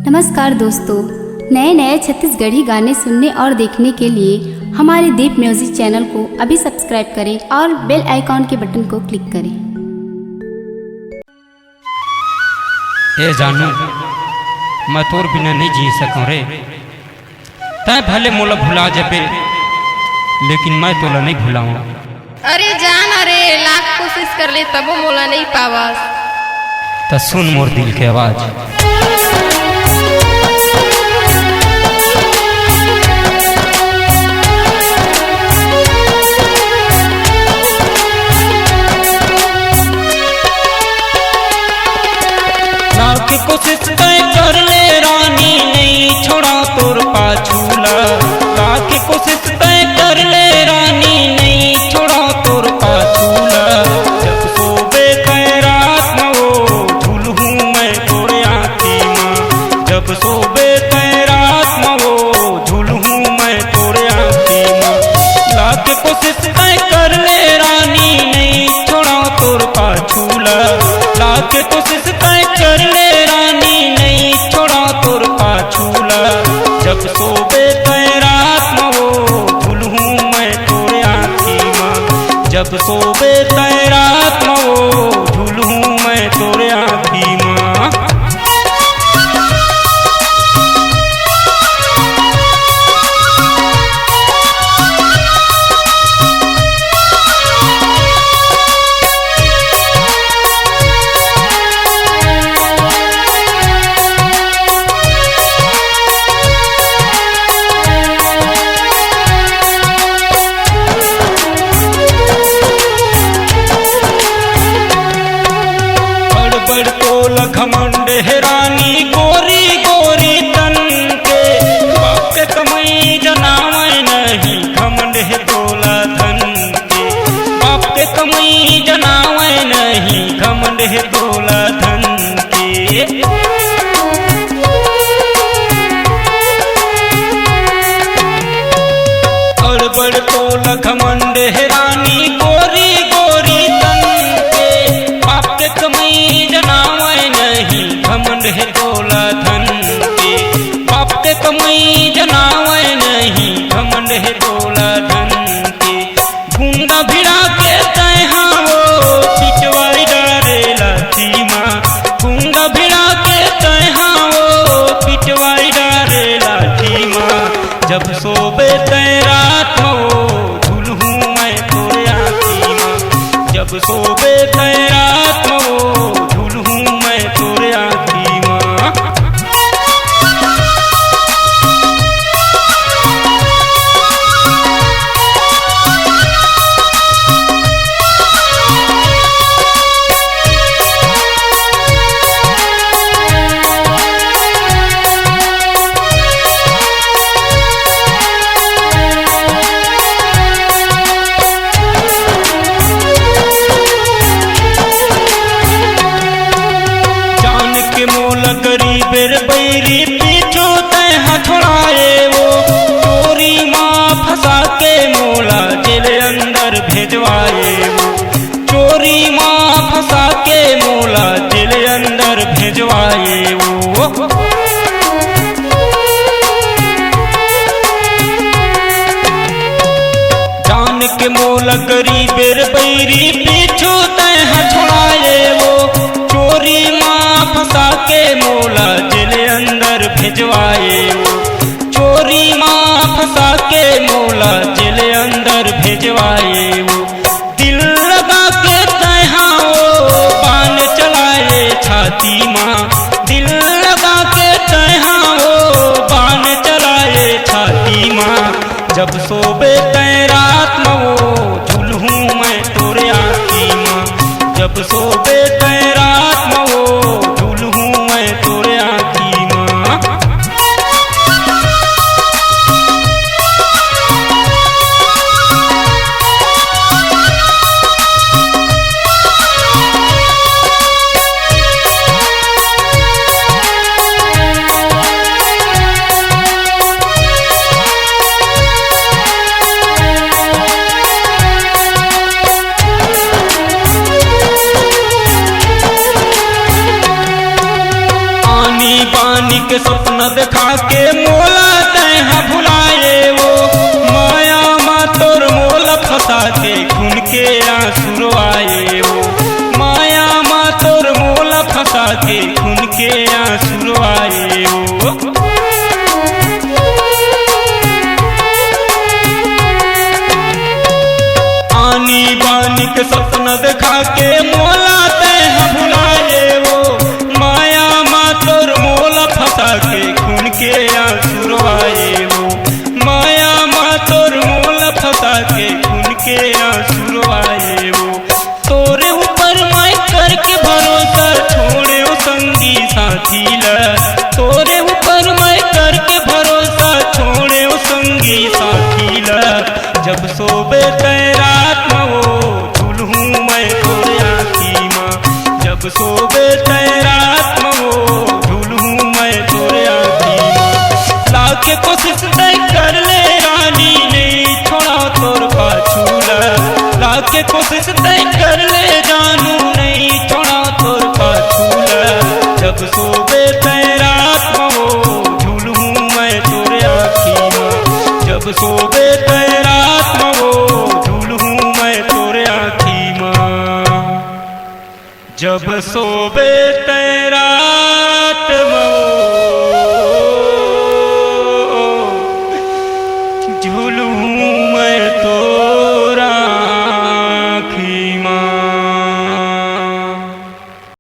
नमस्कार दोस्तों, नए नए छत्तीसगढ़ी गाने सुनने और देखने के लिए हमारे दीप म्यूजिक चैनल को अभी सब्सक्राइब करें और बेल आइकॉन के बटन को क्लिक करें। ए जानू, मैं तोर बिना नहीं जी सकूं रे। तय भले मोला भुला जाबे, लेकिन मैं तोला नहीं भुलाऊं। अरे जान, अरे लाख कोशिश कर ले तबो मोला नहीं पावास। तो सुन मोर दिल के आवाज। लाख कोशिश कर ले रानी, नहीं छोड़ा तोर पाछूला। लाख कोशिश कर ले रानी, नहीं छोड़ा तोर पाछूला। जब सोबे तय रात में वो झूलूं मैं तोरे आँखी माँ। जब सोबे तय रात में वो झूलूं मैं तोरे आँखी माँ। लाख कोशिश कर ले रानी, नहीं छोड़ा तोर पाछूला। लाख कोशिश कर ले रानी, नहीं छोड़ा तोर पाछूला। जब सोबे तय रात में वो झूलूं मैं तोरे आँखी माँ। जब सोबे तय रात में वो झूलूं मैं तोरे आँखी माँ। घमंड है रानी, गोरी गोरी तन के। बाप के कमाई जनावे नहीं, घमंड है तोला धन के। बाप के कमाई जनावे नहीं, घमंड है तोला धन के। बड़ तोला घमंड है रानी, गोरी गोरी तन के। बाप के कमाई जनावे नहीं, घमंड है तोला धन के। बाप के कमाई जनावे नहीं, घमंड है तोला धन के। गुंडा भिड़ा के तैहा वो पिटवाई डारेला धीमा। गुंडा भिड़ा के तैहा वो पिटवाई डारेला धीमा। जब सोबे तय रात में झूलूं मैं तोरे आँखी माँ। जब सोबे तय रात में झूलूं मैं तोरे आँखी माँ। गरीबेर बैरी पीछो तय हथड़ाए वो। चोरी माँ फंसा के मोला जेल अंदर भेजवाए वो। चोरी माँ फंसा के मोला जेल अंदर भेजवाए वो। जान के मोला गरीबेर बैरी पीछो तय हथड़ाए वो। चोरी माँ फंसा के मोला जेल अंदर भेजवाए वो। चोरी माँ फंसा के मोला जेल अंदर भेजवाए वो। दिल लगा के तैहा वो बाण चलाए छाती माँ। दिल लगा के तैहा वो बाण चलाए छाती माँ। जब सोबे तय रात में वो झूलूं मैं तोरे आँखी माँ। जब सोबे तय रात में वो झूलूं मैं तोरे आँखी माँ। सपना दिखा के मोला तैहा भुलाए वो माया माँ तोर मोला फंसा के खून के आंसू आए वो माया माँ तोर मोला फंसा के खून के आंसू आए वो। आनी बानी के सपना दिखा के मोला तैहा भुलाए वो माया माँ तोर मोला फंसा के खून के आंसू आए वो माया माँ तोर मोला फंसा के खून के आंसू आए वो। तोरे ऊपर मैं करके भरोसा छोड़े वो संगी साथी ला तोरे ऊपर मैं करके भरोसा छोड़े वो संगी साथी ला। जब सोबे रात में वो झूलूं मैं तोरे आँखी माँ जब सोबे रात में वो झूलूं मैं तोरे आँखी माँ। लाके कोशिश तय कर ले रानी नहीं छोड़ा तोर पाछूला लाके कोशिश तय कर ले जानू नहीं छोड़ा तोर पाछूला। जब सोबे रात में वो झूलूं मैं तोरे आँखी माँ जब सोबे रात में वो झूलूं मैं तोरे आँखी माँ जब सोबे